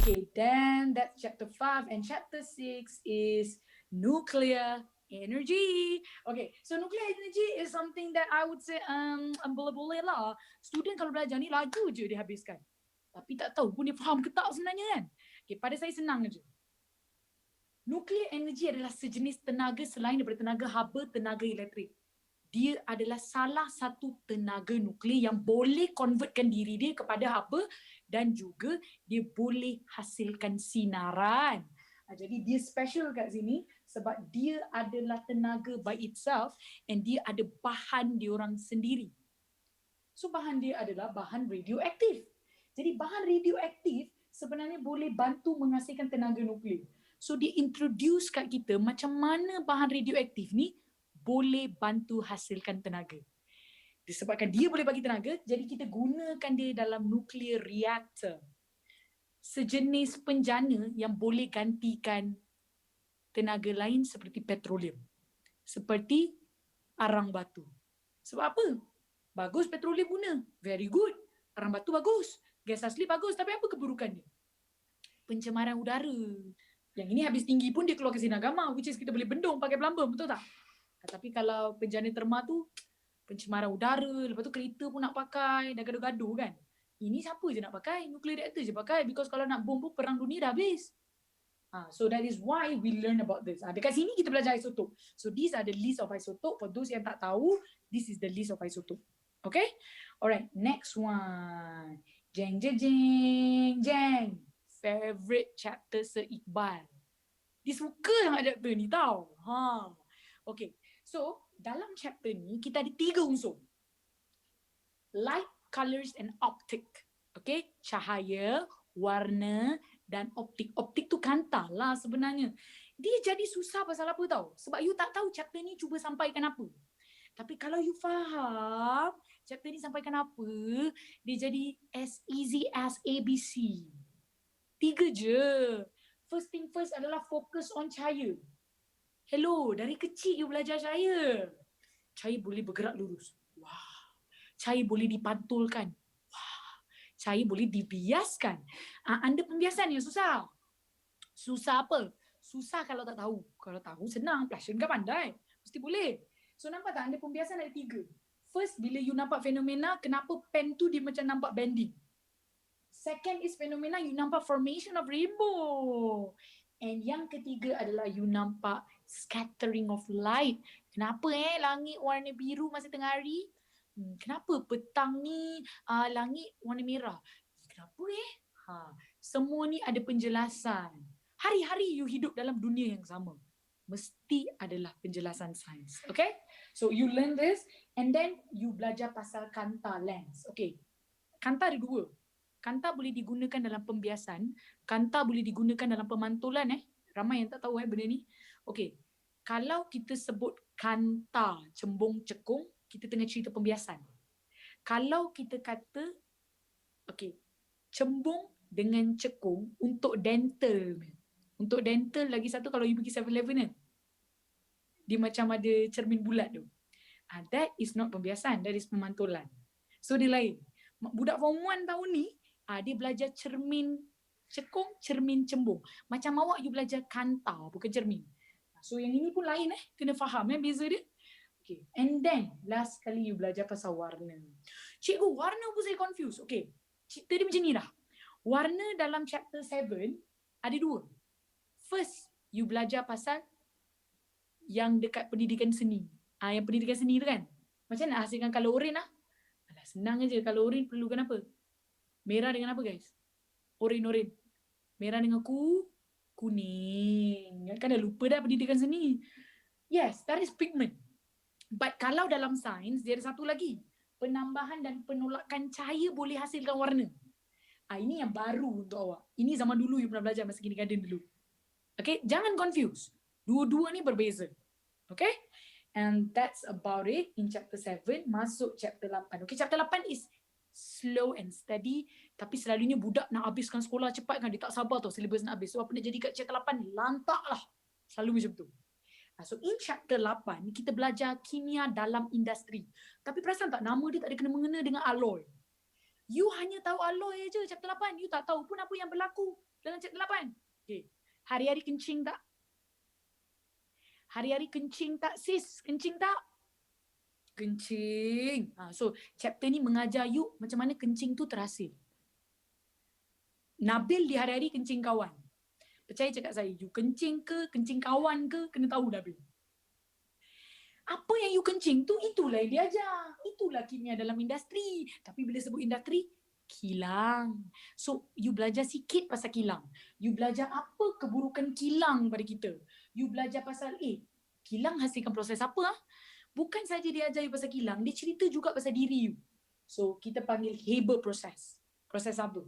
Okay, then that's chapter 5, and chapter 6 is nuclear energy. Okay, so nuclear energy is something that I would say boleh-boleh lah. Student kalau belajar ni laju je dia habiskan. Tapi tak tahu pun dia faham ke tak sebenarnya kan. Okay, pada saya senang je. Nuclear energy adalah sejenis tenaga selain daripada tenaga haba, tenaga elektrik. Dia adalah salah satu tenaga nuklear yang boleh convertkan diri dia kepada haba dan juga dia boleh hasilkan sinaran. Jadi dia special kat sini sebab dia adalah tenaga by itself and dia ada bahan diorang sendiri. So bahan dia adalah bahan radioaktif. Jadi bahan radioaktif sebenarnya boleh bantu menghasilkan tenaga nuklear. So dia introduce kat kita macam mana bahan radioaktif ni boleh bantu hasilkan tenaga. Disebabkan dia boleh bagi tenaga, jadi kita gunakan dia dalam nuclear reactor. Sejenis penjana yang boleh gantikan tenaga lain seperti petroleum. Seperti arang batu. Sebab apa? Bagus petroleum guna. Very good. Arang batu bagus. Gas asli bagus. Tapi apa keburukan dia? Pencemaran udara. Yang ini habis tinggi pun dia keluar ke sinar gamma, which is kita boleh bendung pakai plumbum, betul tak? Tapi kalau penjana terma tu, pencemaran udara, lepas tu kereta pun nak pakai, dah gaduh-gaduh kan. Ini siapa je nak pakai? Nuclear reactor je pakai. Because kalau nak bom pun perang dunia dah habis. So that is why we learn about this. Dekat sini kita belajar isotop. So these are the list of isotope. For those yang tak tahu, this is the list of isotope. Okay? Alright, next one. Jeng, jeng, jeng, jeng. Favorite chapter se-Iqbal. Dia suka sangat chapter ni tau. Okay, so dalam chapter ni kita ada 3 unsur. Light, colors and optic. Okay, cahaya, warna dan optik. Optik tu kanta lah sebenarnya. Dia jadi susah pasal apa tau? Sebab you tak tahu chapter ni cuba sampaikan apa. Tapi kalau you faham chapter ni sampaikan apa, dia jadi as easy as ABC. 3 je. First thing first adalah fokus on cahaya. Hello, dari kecil you belajar cahaya. Cahaya boleh bergerak lurus. Wah. Cahaya boleh dipantulkan. Wah. Cahaya boleh dibiaskan. Anda pembiasan yang susah. Susah apa? Susah kalau tak tahu. Kalau tahu senang. Plasyon kan pandai. Mesti boleh. So nampak tak? Anda pembiasan ada 3. First, bila you nampak fenomena, kenapa pen tu dia macam nampak bending. Second is fenomena, you nampak formation of rainbow. And yang ketiga adalah you nampak scattering of light. Kenapa langit warna biru masa tengah hari? Kenapa petang ni langit warna merah? Kenapa Semua ni ada penjelasan. Hari-hari you hidup dalam dunia yang sama. Mesti adalah penjelasan sains. Okay? So you learn this and then you belajar pasal kanta lens. Okay. Kanta ada 2. Kanta boleh digunakan dalam pembiasan, kanta boleh digunakan dalam pemantulan. Ramai yang tak tahu benda ni. Okey. Kalau kita sebut kanta, cembung, cekung, kita tengah cerita pembiasan. Kalau kita kata cembung dengan cekung untuk dental. Untuk dental lagi satu kalau you pergi 7-Eleven kan. Dia macam ada cermin bulat tu. That is not pembiasan, that is pemantulan. So dia lain. Budak form 1 tahun ni, dia belajar cermin cekung, cermin cembung. Macam awak you belajar kanta, bukan cermin. So yang ini pun lain kena faham beza dia. Okay. And then last kali you belajar pasal warna. Cikgu, warna pun saya confuse. Okay. Cerita dia macam ni dah. Warna dalam chapter 7 ada 2. First, you belajar pasal yang dekat pendidikan seni. Yang pendidikan seni tu kan. Macam nak hasilkan color orange lah. Alah, senang je. Color orange perlukan apa? Merah dengan apa guys? Orange. Merah dengan kuning. Kan dah lupa dah pendidikan seni. Yes, that is pigment. But kalau dalam sains, dia ada satu lagi. Penambahan dan penolakan cahaya boleh hasilkan warna. Ini yang baru untuk awak. Ini zaman dulu you pernah belajar masa kindergarten dulu. Okay, jangan confuse. Dua-dua ni berbeza. Okay? And that's about it in chapter 7. Masuk chapter 8. Okay, chapter 8 is slow and steady, tapi selalunya budak nak habiskan sekolah cepat kan, dia tak sabar tau syllabus nak habis. So apa nak jadi kat chapter 8 ni? Lantak lah. Selalu macam tu. So in chapter 8, kita belajar kimia dalam industri. Tapi perasan tak, nama dia tak ada kena mengena dengan alloy. You hanya tahu alloy je chapter 8. You tak tahu pun apa yang berlaku dalam chapter 8. Okay. Hari-hari kencing tak? Hari-hari kencing tak sis? Kencing tak? Kencing. So chapter ni mengajar you macam mana kencing tu terhasil. Nabil di hari-hari kencing kawan. Percaya cakap saya, you kencing ke, kencing kawan ke, kena tahu Nabil. Apa yang you kencing tu, itulah yang dia ajar. Itulah kimia dalam industri. Tapi bila sebut industri, kilang. So, you belajar sikit pasal kilang. You belajar apa keburukan kilang pada kita. You belajar pasal, kilang hasilkan proses apa? Bukan saja dia ajar you pasal kilang, dia cerita juga pasal diri you. So, kita panggil Haber process. Proses apa?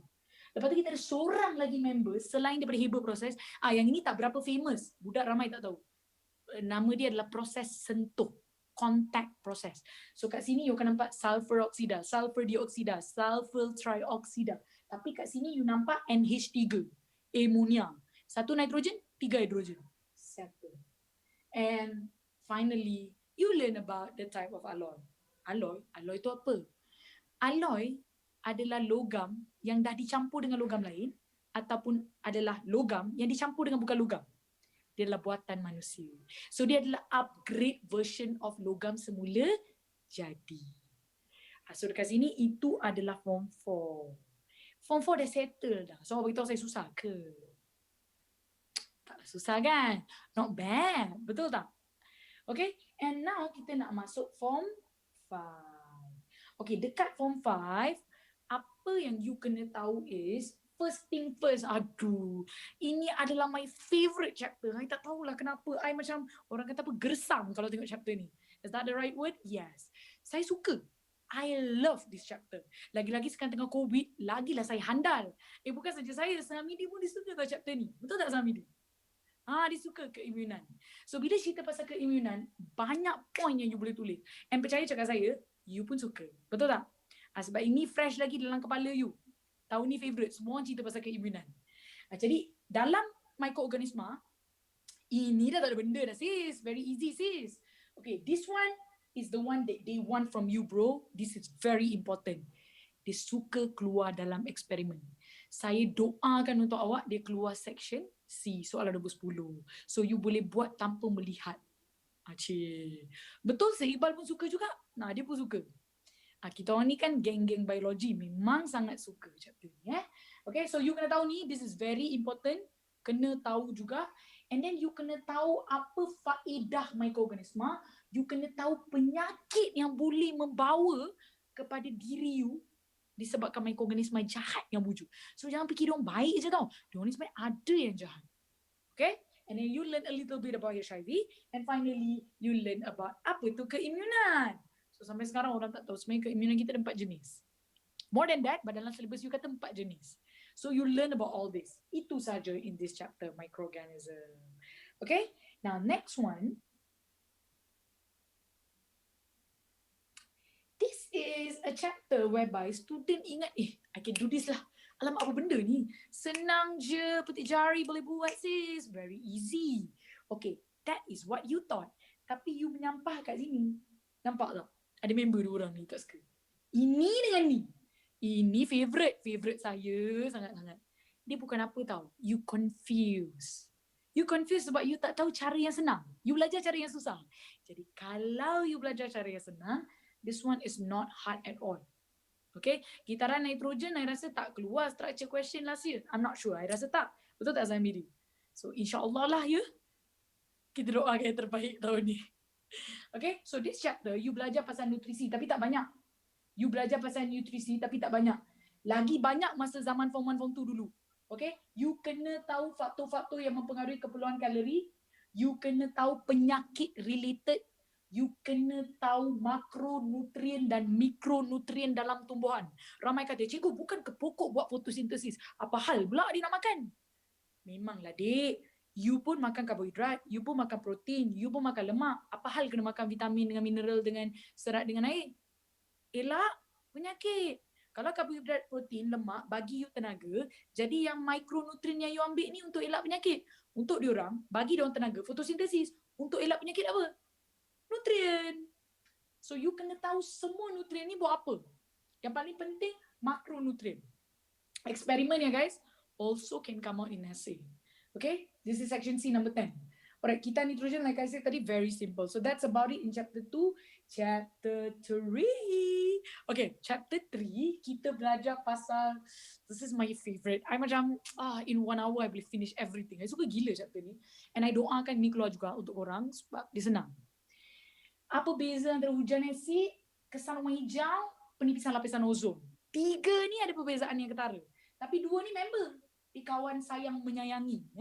Lepas tu kita ada seorang lagi member selain daripada Haber process. Yang ini tak berapa famous. Budak ramai tak tahu. Nama dia adalah proses sentuh, contact process. So kat sini you akan nampak sulfur oksida, sulfur dioksida, sulfur trioksida. Tapi kat sini you nampak NH3, ammonia. 1 nitrogen, 3 hidrogen. Settle. And finally, you learn about the type of alloy. Alloy tu apa? Alloy adalah logam yang dah dicampur dengan logam lain ataupun adalah logam yang dicampur dengan bukan logam. Dia adalah buatan manusia. So dia adalah upgrade version of logam semula jadi. So dekat sini itu adalah form 4. Form 4 dah settle dah. So awak beritahu saya susah ke? Taklah susah kan? Not bad. Betul tak? Okay. And now kita nak masuk form 5. Okay, dekat form 5, apa yang you kena tahu is first thing first, ini adalah my favorite chapter. I tak tahulah kenapa. I macam orang kata apa, gersam kalau tengok chapter ni. Is that the right word? Yes. Saya suka. I love this chapter. Lagi-lagi sekarang tengah COVID, lagilah saya handal. Bukan saja saya, Samidi pun dia suka tau chapter ni. Betul tak Samidi? Dia suka keimunan. So bila cerita pasal keimunan, banyak point yang you boleh tulis. And percaya cakap saya, you pun suka. Betul tak? Sebab ini fresh lagi dalam kepala you. Tahun ni favourite. Semua orang cerita pasal keimunan. Jadi, dalam mikroorganisma, ini dah tak ada benda dah sis. Very easy sis. Okay, this one is the one that they want from you bro. This is very important. Dia suka keluar dalam eksperimen. Saya doakan untuk awak, dia keluar section C, soalan nombor 10. So, you boleh buat tanpa melihat. Betul, Iqbal pun suka juga. Dia pun suka. Kita orang ni kan geng-geng biologi, memang sangat suka chapter ni. Okay, so you kena tahu ni, this is very important. Kena tahu juga. And then you kena tahu apa faedah mikroorganisma. You kena tahu penyakit yang boleh membawa kepada diri you disebabkan mikroorganisma jahat yang wujud. So jangan fikir diorang baik je tau. Diorang ni sebenarnya ada yang jahat. Okay? And then you learn a little bit about HIV. And finally, you learn about apa tu keimunan. So sampai sekarang orang tak tahu sebenarnya keimunan kita ada 4 jenis. More than that, dalam syllabus you kata 4 jenis. So you learn about all this. Itu saja in this chapter, microorganism. Okay? Now next one. This is a chapter whereby student ingat, I can do this lah. Alamak, apa benda ni? Senang je, petik jari boleh buat sis. Very easy. Okay, that is what you thought. Tapi you menyampah kat sini. Nampak tak? Ada member 2 orang ni tak suka. Ini dengan ni. Ini favorite saya sangat-sangat. Dia bukan apa tau. You confuse. You confuse sebab you tak tahu cara yang senang. You belajar cara yang susah. Jadi kalau you belajar cara yang senang, this one is not hard at all. Okay, gitaran nitrogen, I rasa tak keluar structure question last year. I'm not sure, I rasa tak. Betul tak Zamiri? So insyaAllah lah ya. Kita doakan yang terbaik tahun ni. Okay, so this chapter, you belajar pasal nutrisi tapi tak banyak. You belajar pasal nutrisi tapi tak banyak. Lagi banyak masa zaman form 1, form 2 dulu. Okay, you kena tahu faktor-faktor yang mempengaruhi keperluan kalori. You kena tahu penyakit related. You kena tahu makronutrien dan mikronutrien dalam tumbuhan. Ramai kata, cikgu bukan ke pokok buat fotosintesis. Apa hal pula dia nak makan? Memanglah dek. You pun makan karbohidrat, you pun makan protein, you pun makan lemak. Apa hal kena makan vitamin dengan mineral dengan serat dengan air? Elak penyakit. Kalau karbohidrat, protein, lemak bagi you tenaga, jadi yang mikronutrien yang you ambil ni untuk elak penyakit. Untuk diorang, bagi diorang tenaga, fotosintesis. Untuk elak penyakit apa? Nutrien. So you kena tahu semua nutrien ni buat apa. Yang paling penting, macronutrient. Experiment ya guys, also can come out in essay. Okay, this is section C number 10. Alright, kita nitrogen like I said tadi very simple. So that's about it in chapter 2. Chapter 3. Okay, chapter 3 kita belajar pasal, this is my favorite. I macam in 1 hour I boleh finish everything. I suka gila chapter ni. And I doakan ni keluar juga untuk orang sebab dia senang. Apa beza antara hujan asid, kesan warna hijau, penipisan lapisan ozon? 3 ni ada perbezaan yang ketara. Tapi 2 ni member. Di kawan sayang menyayangi.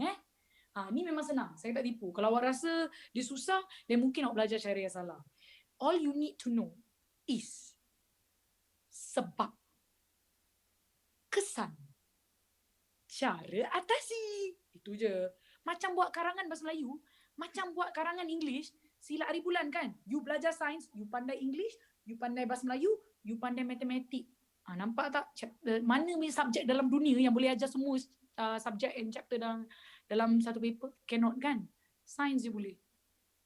Ni memang senang. Saya tak tipu. Kalau awak rasa dia susah, then mungkin awak belajar cara yang salah. All you need to know is sebab, kesan, cara atasi. Itu je. Macam buat karangan bahasa Melayu, macam buat karangan English, sila hari bulan kan? You belajar sains, you pandai English, you pandai bahasa Melayu, you pandai matematik. Nampak tak? Mana punya subjek dalam dunia yang boleh ajar semua subjek and chapter dalam satu paper? Cannot kan? Sains je boleh.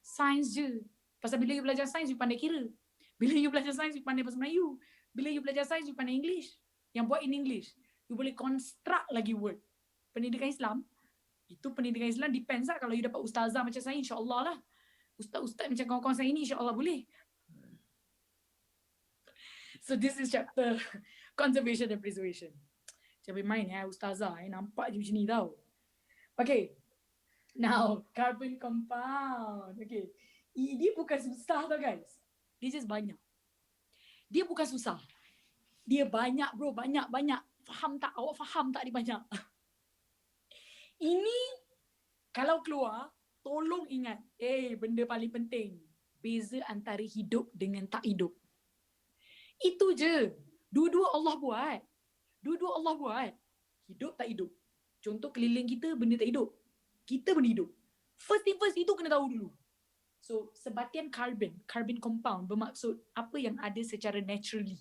Sains je. Pasal bila you belajar sains, you pandai kira. Bila you belajar sains, you pandai bahasa Melayu. Bila you belajar sains, you pandai English. Yang buat in English. You boleh construct lagi word. Pendidikan Islam, itu pendidikan Islam depends lah. Kalau you dapat ustazah macam saya, insyaAllah lah. Ustaz-ustaz macam kawan-kawan saya ni, insyaAllah boleh. So this is chapter conservation and preservation. Jangan main ustazah. Nampak je macam ni tau. Okay. Now, carbon compound. Okay. Dia bukan susah tau guys. Dia just banyak. Dia bukan susah. Dia banyak bro. Banyak. Faham tak? Awak faham tak dia banyak? Ini kalau keluar, tolong ingat. Benda paling penting. Beza antara hidup dengan tak hidup. Itu je. Dua-dua Allah buat. Hidup tak hidup. Contoh keliling kita benda tak hidup. Kita benda hidup. First thing first, itu kena tahu dulu. So, sebatian carbon compound bermaksud apa yang ada secara naturally.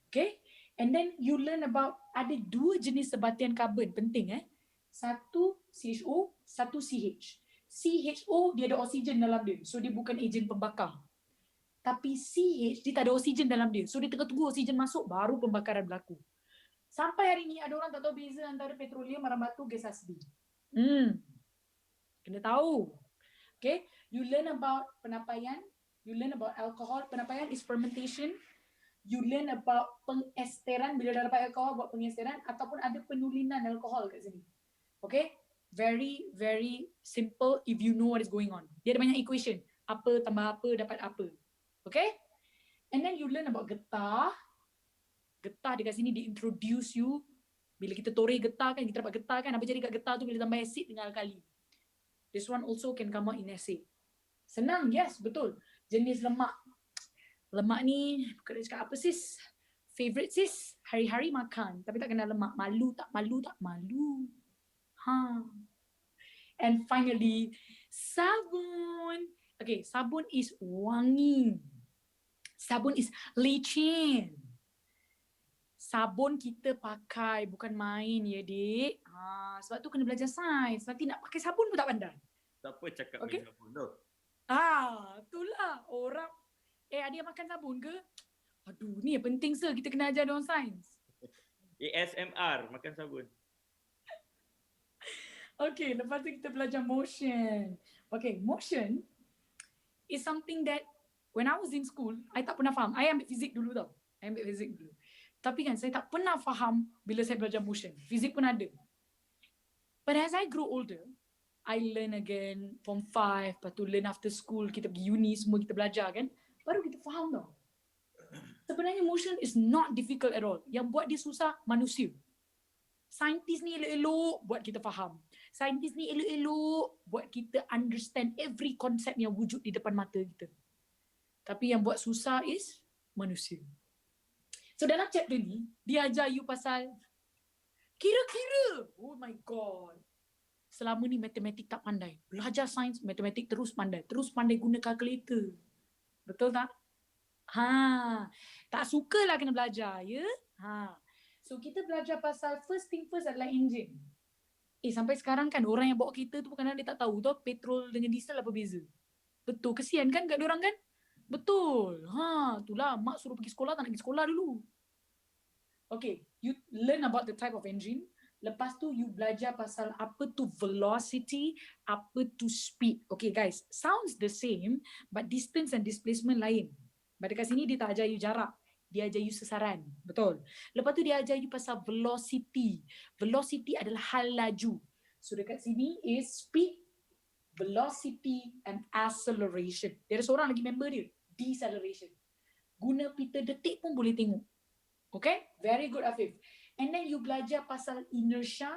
Okay? And then you learn about ada 2 jenis sebatian karbon. Penting Satu CHO, satu CH. CHO dia ada oksigen dalam dia. So dia bukan ejen pembakar. Tapi CH dia tak ada oksigen dalam dia. So dia tengah tunggu oksigen masuk baru pembakaran berlaku. Sampai hari ni ada orang tak tahu beza antara petroleum, arang batu, gas asli. Kena tahu. Okay, you learn about penapaian, you learn about alcohol. Penapaian is fermentation. You learn about pengesteran, bila dah dapat alkohol buat pengesteran, ataupun ada penulinan alkohol kat sini. Okay, very very simple if you know what is going on. Dia ada banyak equation. Apa tambah apa dapat apa. Okay? And then you learn about getah. Getah dekat sini dia introduce you. Bila kita toreh getah kan, kita dapat getah kan. Apa jadi kat getah tu bila tambah asid dengan alkali. This one also can come out in essay. Senang, yes, betul. Jenis lemak. Lemak ni, bukan dia cakap apa sis? Favorite sis? Hari-hari makan. Tapi tak kena lemak. Malu tak? Malu. And finally, sabun. Okay, sabun is wangi. Sabun is licin. Sabun kita pakai bukan main ya dik. Sebab tu kena belajar sains. Nanti nak pakai sabun pun tak pandai. Siapa cakap Okay. sabun tu? Itulah orang. Adik makan sabun ke? Aduh, ni yang penting sir. Kita kena ajar dia orang sains. ASMR makan sabun. Okay, lepas tu kita belajar motion. Okay, motion is something that when I was in school, I tak pernah faham. I ambil fizik dulu tau. Tapi kan saya tak pernah faham bila saya belajar motion. Fizik pun ada. But as I grow older, I learn again form 5, lepas tu learn after school, kita pergi uni, semua kita belajar kan. Baru kita faham tau. Sebenarnya motion is not difficult at all. Yang buat dia susah, manusia. Saintis ni elok-elok buat kita faham. Saintis ni elok-elok buat kita understand every concept yang wujud di depan mata kita. Tapi yang buat susah is manusia. So dalam chapter ni, dia ajar you pasal kira-kira. Oh my God. Selama ni matematik tak pandai. Belajar sains, matematik terus pandai. Terus pandai guna calculator. Betul tak? Tak sukalah kena belajar, ya? So kita belajar pasal first thing first adalah engine. Sampai sekarang kan orang yang bawa kereta tu kadang-kadang dia tak tahu tau petrol dengan diesel apa beza. Betul, kesian kan kat diorang kan? Betul. Itulah mak suruh pergi sekolah tak nak pergi sekolah dulu. Okay, you learn about the type of engine. Lepas tu you belajar pasal apa tu velocity, apa tu speed. Okay guys, sounds the same but distance and displacement lain. But dekat sini dia tak ajar you jarak, dia ajar you sesaran. Betul. Lepas tu dia ajar you pasal velocity. Velocity adalah hal laju. So dekat sini is speed, velocity and acceleration. Dia ada seorang lagi member dia, deceleration. Guna pita detik pun boleh tengok. Okay, very good Afif. And then you belajar pasal inertia,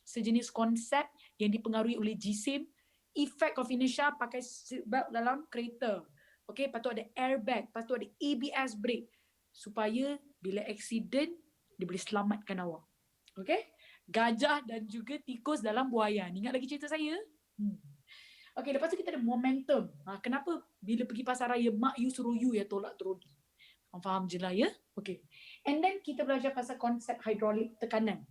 sejenis konsep yang dipengaruhi oleh jisim. Effect of inertia pakai seatbelt dalam kereta. Okay, lepas tu ada airbag, lepas tu ada ABS brake. Supaya bila accident, dia boleh selamatkan awak. Okay, gajah dan juga tikus dalam buaya. Ingat lagi cerita saya? Okay, lepas tu kita ada momentum. Kenapa bila pergi pasar raya, mak you suruh you ya tolak troli? Faham je lah ya? Okay. And then kita belajar pasal konsep hydraulic tekanan.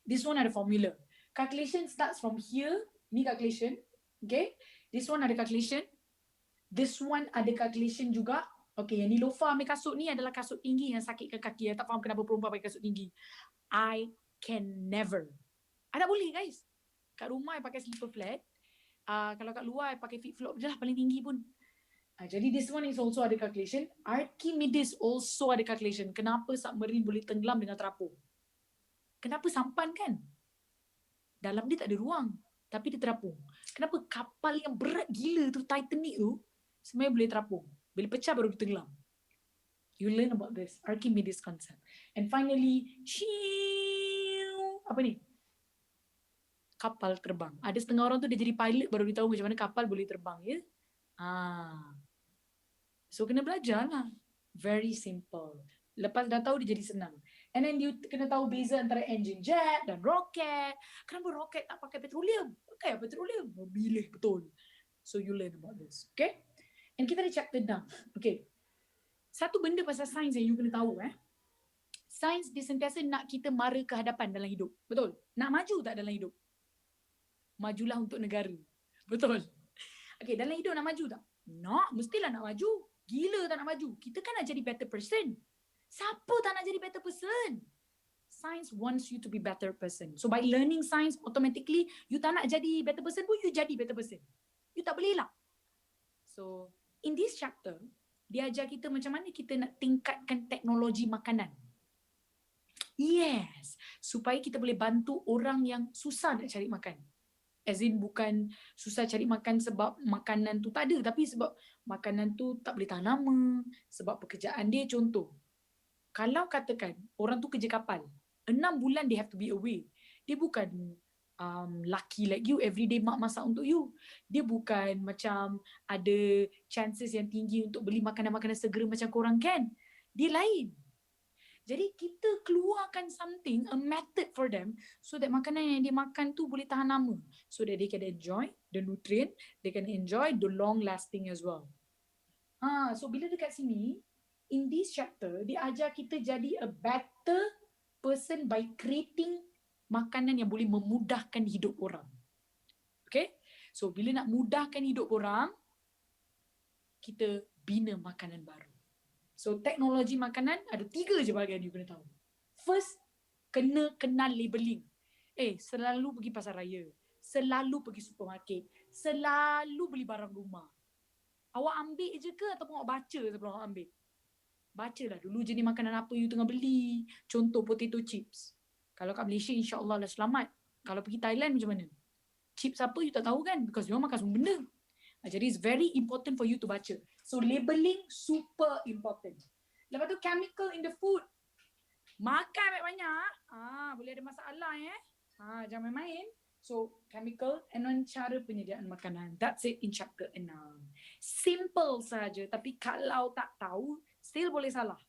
This one ada formula. Calculation starts from here. Ni calculation. Okay. This one ada calculation. This one ada calculation juga. Okay, yang ni Lofa ambil kasut ni adalah kasut tinggi yang sakitkan kaki. Tak faham kenapa perempuan pakai kasut tinggi. I can never. Tak boleh guys. Kat rumah I pakai slipper flat. Kalau kat luar I pakai flip flop je lah paling tinggi pun. Jadi this one is also ada calculation. Archimedes also ada calculation. Kenapa submarine boleh tenggelam dengan terapung? Kenapa sampan kan? Dalam dia tak ada ruang. Tapi dia terapung. Kenapa kapal yang berat gila tu, Titanic tu, sebenarnya boleh terapung. Bila pecah baru dia tenggelam. You learn about this. Archimedes concept. And finally, apa ni? Kapal terbang. Ada setengah orang tu dia jadi pilot baru dia tahu macam mana kapal boleh terbang. Ya? So kena belajar lah. Very simple. Lepas dah tahu dia jadi senang. And then you kena tahu beza antara engine jet dan roket. Kenapa roket tak pakai petroleum? Pakai petroleum. Bilih betul. So you learn about this. Okay? And kita ada chapter 6. Okay. Satu benda pasal sains yang you kena tahu. Sains dia sentiasa nak kita mara ke hadapan dalam hidup. Betul? Nak maju tak dalam hidup? Majulah untuk negara. Betul? Okay, dalam hidup nak maju tak? Nak, mestilah nak maju. Gila tak nak maju. Kita kan nak jadi better person. Siapa tak nak jadi better person? Science wants you to be better person. So by learning science, automatically, you tak nak jadi better person pun, you jadi better person. You tak boleh lah. So, in this chapter, dia ajar kita macam mana kita nak tingkatkan teknologi makanan. Yes. Supaya kita boleh bantu orang yang susah nak cari makan. As in bukan susah cari makan sebab makanan tu tak ada, tapi sebab makanan tu tak boleh tahan lama, sebab pekerjaan dia. Contoh, kalau katakan orang tu kerja kapal, 6 bulan they have to be away. Dia bukan lucky like you, everyday mak masak untuk you. Dia bukan macam ada chances yang tinggi untuk beli makanan-makanan segera macam korang kan. Dia lain. Jadi kita keluarkan something, a method for them so that makanan yang dia makan tu boleh tahan lama. So that they can enjoy the nutrient, they can enjoy the long lasting as well. So bila dekat sini, in this chapter, dia ajar kita jadi a better person by creating makanan yang boleh memudahkan hidup orang. Okay? So bila nak mudahkan hidup orang, kita bina makanan baru. So teknologi makanan ada 3 je bahagian you kena tahu. First, kena kenal labeling. Selalu pergi pasar raya, selalu pergi supermarket, selalu beli barang rumah. Awak ambil je ke ataupun awak baca sebelum awak ambil? Bacalah dulu jenis makanan apa you tengah beli. Contoh potato chips. Kalau kat Malaysia insya-Allah lah selamat. Kalau pergi Thailand macam mana? Chips apa you tak tahu kan? Because dia makan semua benda. Jadi it's very important for you to baca. So labeling super important. Lepas tu chemical in the food. Makan banyak-banyak, boleh ada masalah jangan main-main. So chemical and then cara penyediaan makanan. That's it in chapter 6. Simple saja, tapi kalau tak tahu still boleh salah.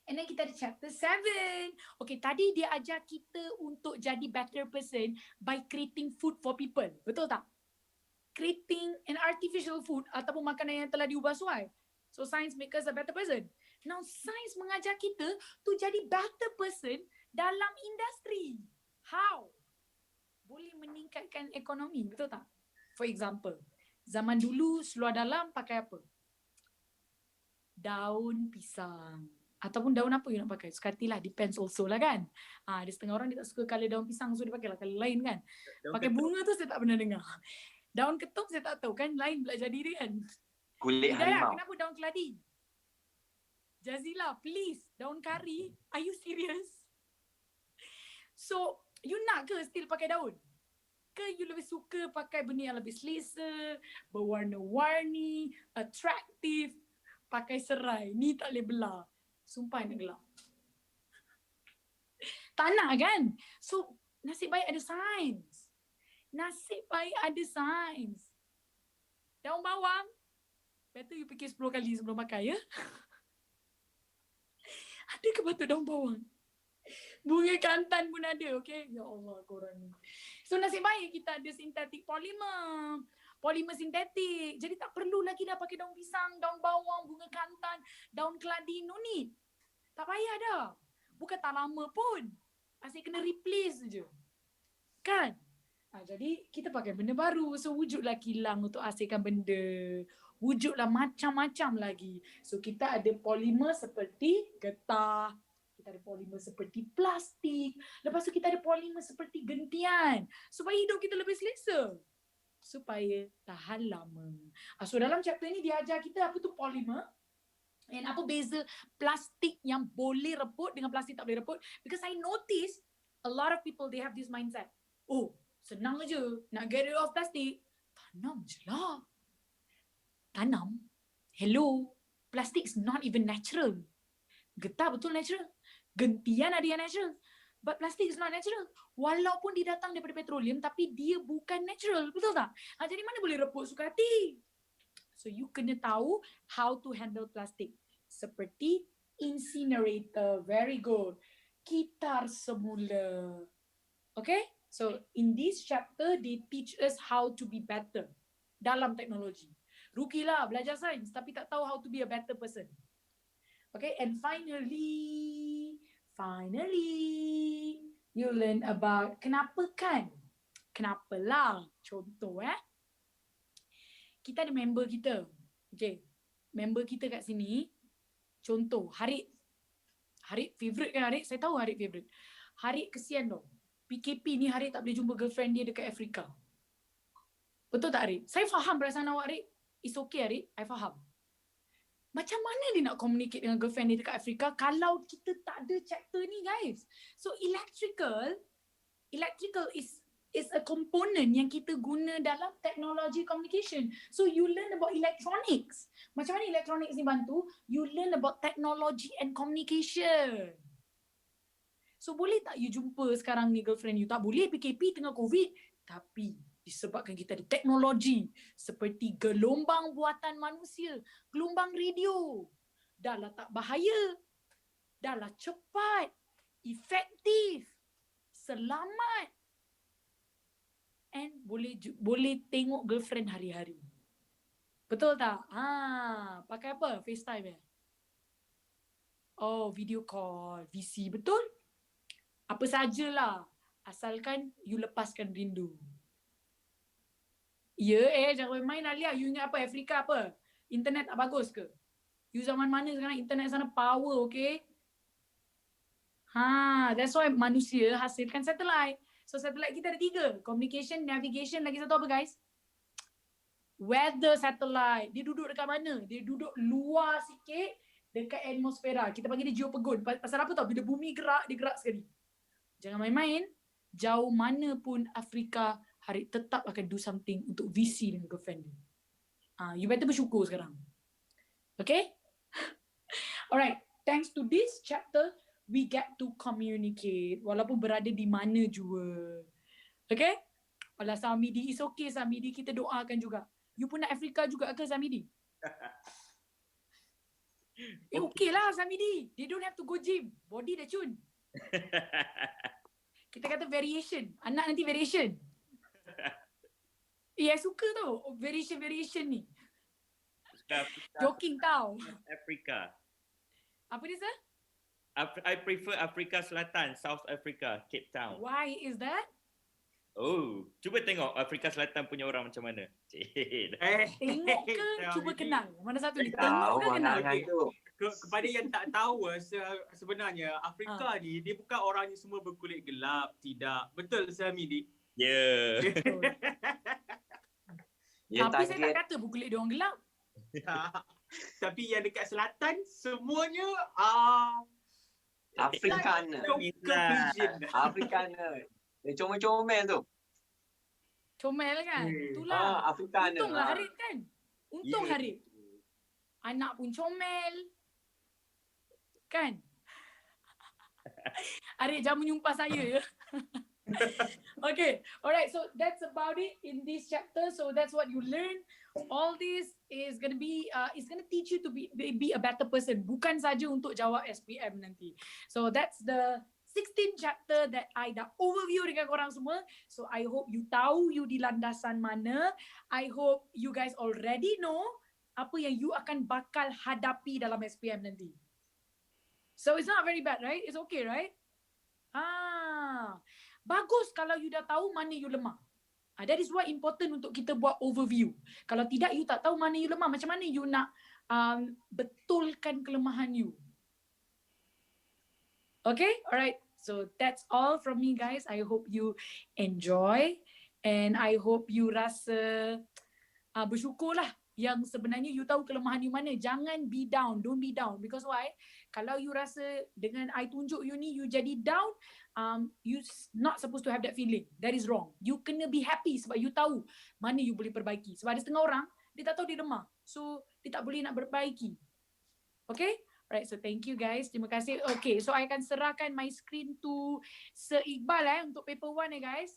And then kita ada chapter 7. Okay, tadi dia ajar kita untuk jadi better person by creating food for people. Betul tak? Creating an artificial food ataupun makanan yang telah diubah suai. So science make us a better person. Now science mengajar kita to jadi better person dalam industri. How? Boleh meningkatkan ekonomi, betul tak? For example, zaman dulu seluar dalam pakai apa? Daun pisang. Ataupun daun apa you nak pakai? Suka hatilah, depends also lah kan. Ada setengah orang dia tak suka colour daun pisang, so dia pakai lah colour lain kan. Daun Pakai ketuk. bunga tu saya tak pernah dengar. Daun ketuk saya tak tahu kan, lain pula jadi dia kan. Kulit Hidayah, harimau. kenapa daun keladi? Jazila, please, daun kari, are you serious? So, you nak ke still pakai daun? Ke you lebih suka pakai benda yang lebih selesa, berwarna-warni, attractive, pakai serai, ni tak boleh belah. Sumpah nak gelap. Tak nak kan? So, nasib baik ada sains. Nasib baik ada sains. Daun bawang, better you fikir 10 kali sebelum pakai ya. Ada ke patut daun bawang? Bunga kantan pun ada, okay? Ya Allah korang ni. So nasib baik kita ada sintetik polimer. Polimer sintetik. Jadi tak perlu lagi dah pakai daun pisang, daun bawang, bunga kantan, daun keladi, no need. Tak payah dah. Bukan tak lama pun. Asyik kena replace je. Kan? Jadi kita pakai benda baru. So wujudlah kilang untuk hasilkan benda. Wujudlah macam-macam lagi. So kita ada polimer seperti getah. Kita ada polimer seperti plastik. Lepas tu kita ada polimer seperti gentian. Supaya hidup kita lebih selesa. Supaya tahan lama. So dalam chapter ni dia ajar kita apa tu polimer. And apa beza plastik yang boleh reput dengan plastik tak boleh reput. Because I notice a lot of people they have this mindset. Oh, senang aja nak get rid of plastik. Tanam je lah. Tanam? Hello. Plastic is not even natural. Getah betul natural. Gentian ada yang natural. But plastic is not natural. Walaupun dia datang daripada petroleum tapi dia bukan natural. Betul tak? Jadi mana boleh reput suka hati? So you kena tahu how to handle plastic. Seperti incinerator. Very good. Kitar semula. Okay? So in this chapter, they teach us how to be better dalam teknologi. Rugilah belajar sains tapi tak tahu how to be a better person. Okay, and finally, you learn about kenapa kan? Kenapalah? Contoh kita ada member kita. Okay, member kita kat sini. Contoh, Harik favourite kan Harik? Saya tahu Harik favourite. Harik kesian tau. PKP ni Harik tak boleh jumpa girlfriend dia dekat Afrika. Betul tak Harik? Saya faham perasaan awak Harik. It's okay Harik, I faham. Macam mana dia nak communicate dengan girlfriend dia dekat Afrika kalau kita tak ada chapter ni guys? So electrical is a component yang kita guna dalam technology communication. So you learn about electronics. Macam mana electronics ni bantu? You learn about technology and communication. So boleh tak you jumpa sekarang ni girlfriend you? Tak boleh, PKP tengah COVID. Tapi disebabkan kita ada teknologi seperti gelombang buatan manusia, gelombang radio, dah lah tak bahaya, dah lah cepat, efektif, selamat, and boleh tengok girlfriend hari-hari. Betul tak? Pakai apa? FaceTime Oh, video call, VC, betul? Apa sajalah, asalkan you lepaskan rindu. Ya, jangan main Alia. You ingat apa? Afrika apa? Internet tak bagus ke? You zaman mana sekarang internet sana power, okay? That's why manusia hasilkan satellite. So satellite kita ada 3. Communication, navigation, lagi satu apa guys? Weather satellite. Dia duduk dekat mana? Dia duduk luar sikit dekat atmosfera. Kita panggil dia geopegon. Pasal apa tau? Bila bumi gerak, dia gerak sekali. Jangan main-main. Jauh mana pun Afrika, Harik tetap akan do something untuk VC dengan girlfriend dia. You better bersyukur sekarang. Okay? Alright. Thanks to this chapter, we get to communicate walaupun berada di mana jua. Okay? Alah Samidi, it's okay Samidi, kita doakan juga. You pun nak Afrika juga ke Samidi? Okay lah Samidi. They don't have to go gym. Body dah cun. Kita kata variation. Anak nanti variation. I suka tau variation ni. Joking tau. Afrika. Apa dia sir? I prefer Afrika Selatan, South Africa, Cape Town. Why is that? Oh, cuba tengok Afrika Selatan punya orang macam mana. Tengok ke cuba kenal? Mana satu ni? Tahu Tengok ke mana kenal? dengan tu. kepada yang tak tahu, sebenarnya Afrika ni dia bukan orangnya semua berkulit gelap, tidak. Betul Hamidi? Ya. Dia Tapi saya tak target kata berkulit dia orang gelap. Tapi yang dekat selatan semuanya Afrikaner. Caucasian. Afrikaner. Dia comel-comel tu. Comel kan? Itulah. Afrikaner. Untunglah Harith kan? Untung Ya. Harith. Anak pun comel. Kan? Harith jangan menyumpah saya ya. Okay, alright. So that's about it in this chapter. So that's what you learn. All this is gonna be, it's gonna teach you to be a better person. Bukan saja untuk jawab SPM nanti. So that's the 16 chapter that I dah overview dengan korang semua. So I hope you tahu you di landasan mana. I hope you guys already know apa yang you akan bakal hadapi dalam SPM nanti. So it's not very bad, right? It's okay, right? Bagus kalau you dah tahu mana you lemah. That is why important untuk kita buat overview. Kalau tidak, you tak tahu mana you lemah. Macam mana you nak betulkan kelemahan you. Okay? Alright. So that's all from me guys. I hope you enjoy. And I hope you rasa bersyukurlah yang sebenarnya you tahu kelemahan you mana. Jangan be down. Don't be down. Because why? Kalau you rasa dengan I tunjuk you ni, you jadi down, you not supposed to have that feeling. That is wrong. You kena be happy sebab you tahu mana you boleh perbaiki. Sebab ada setengah orang, dia tak tahu dia lemah. So, dia tak boleh nak perbaiki. Okay? Alright, so thank you guys. Terima kasih. Okay, so I akan serahkan my screen to Sir Iqbal untuk paper 1 guys.